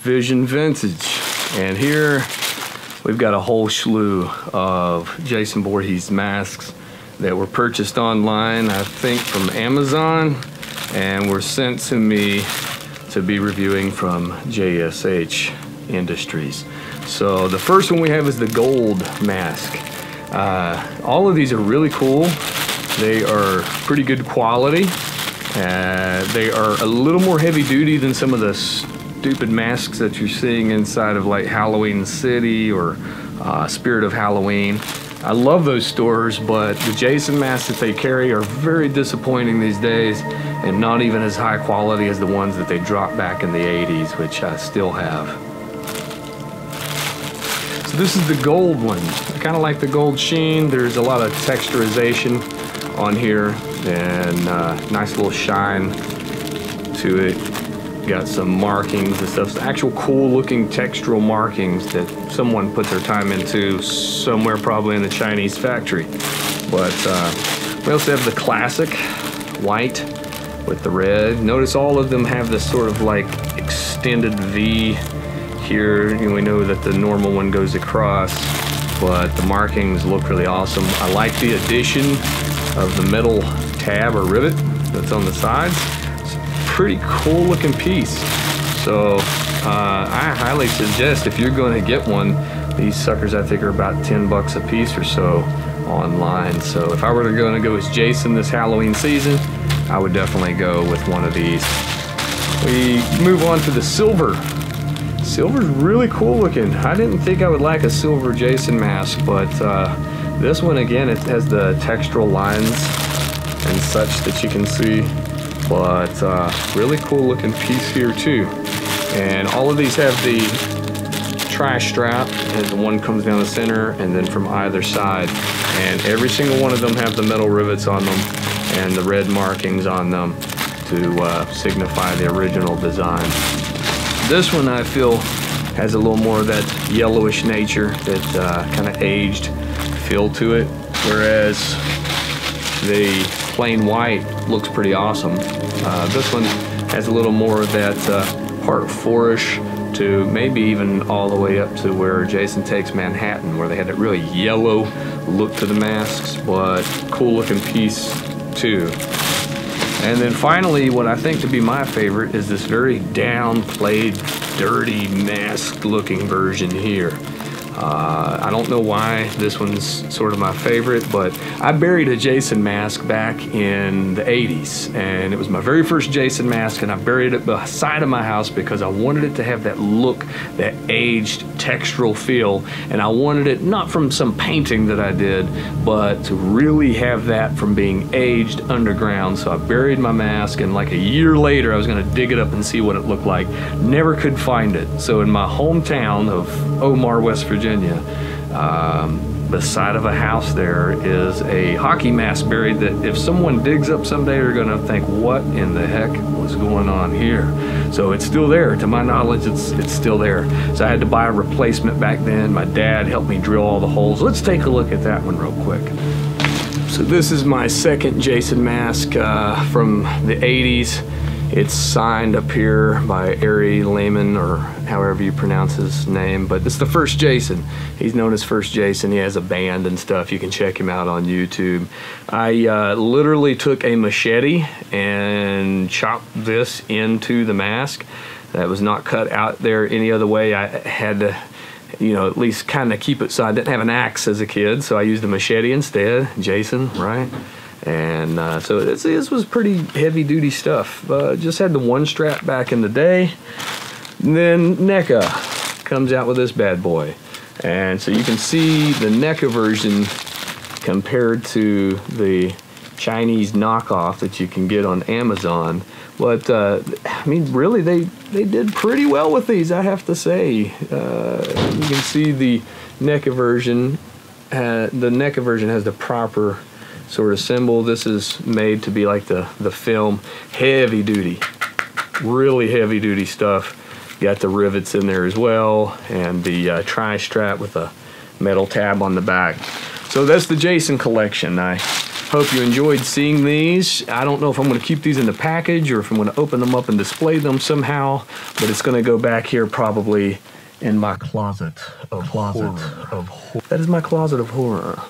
Vision Vintage. And here we've got a whole slew of Jason Voorhees masks that were purchased online, I think from Amazon, and were sent to me to be reviewing from JSH Industries. So the first one we have is the gold mask. All of these are really cool. They are pretty good quality. They are a little more heavy duty than some of the stupid masks that you're seeing inside of like Halloween City or Spirit of Halloween. I love those stores, but the Jason masks that they carry are very disappointing these days and not even as high quality as the ones that they dropped back in the 80s, which I still have. So this is the gold one. I kind of like the gold sheen. There's a lot of texturization on here and nice little shine to it. Got some markings and stuff. Actual cool looking textural markings that someone put their time into somewhere probably in the Chinese factory. But we also have the classic white with the red. Notice all of them have this sort of like extended V here. You know, we know that the normal one goes across, but the markings look really awesome. I like the addition of the metal tab or rivet that's on the sides. It's a pretty cool looking piece. So I highly suggest if you're going to get one, these suckers I think are about 10 bucks a piece or so online. So if I were to go as Jason this Halloween season, I would definitely go with one of these. We move on to the silver. Silver's really cool looking. I didn't think I would like a silver Jason mask, but this one again, it has the textural lines and such that you can see, but really cool looking piece here too. And all of these have the tri-strap, and the one comes down the center and then from either side. And every single one of them have the metal rivets on them and the red markings on them to signify the original design. This one I feel has a little more of that yellowish nature, that kind of aged feel to it, whereas the plain white looks pretty awesome. This one has a little more of that part 4-ish to maybe even all the way up to where Jason Takes Manhattan, where they had that really yellow look to the masks, but cool looking piece too. And then finally, what I think to be my favorite is this very downplayed, dirty mask looking version here. I don't know why this one's sort of my favorite, but I buried a Jason mask back in the 80s, and it was my very first Jason mask, and I buried it beside of my house because I wanted it to have that look, that aged textural feel, and I wanted it not from some painting that I did, but to really have that from being aged underground. So I buried my mask, and like a year later I was going to dig it up and see what it looked like. Never could find it. So in my hometown of Omar, West Virginia, beside of a house there is a hockey mask buried that if someone digs up someday, they're going to think, what in the heck was going on here? So it's still there. To my knowledge, it's still there. So I had to buy a replacement back then. My dad helped me drill all the holes. Let's take a look at that one real quick. So this is my second Jason mask from the 80s. It's signed up here by Ari Lehman, or however you pronounce his name, but it's the first Jason. He's known as First Jason. He has a band and stuff. You can check him out on YouTube. I literally took a machete and chopped this into the mask. That was not cut out there any other way. I had to, you know, at least kind of keep it so I didn't have an axe as a kid, so I used a machete instead. Jason, right? And so this was pretty heavy duty stuff. Just had the one strap back in the day. And then NECA comes out with this bad boy. And so you can see the NECA version compared to the Chinese knockoff that you can get on Amazon. But I mean, really, they did pretty well with these, I have to say. You can see the NECA version. The NECA version has the proper sort of symbol. This is made to be like the film. Heavy duty, really heavy duty stuff. Got the rivets in there as well, and the tri-strap with a metal tab on the back. So that's the Jason collection. I Hope you enjoyed seeing these. I don't know if I'm going to keep these in the package or if I'm going to open them up and display them somehow, but it's going to go back here probably in my closet of horror. That is my closet of horror.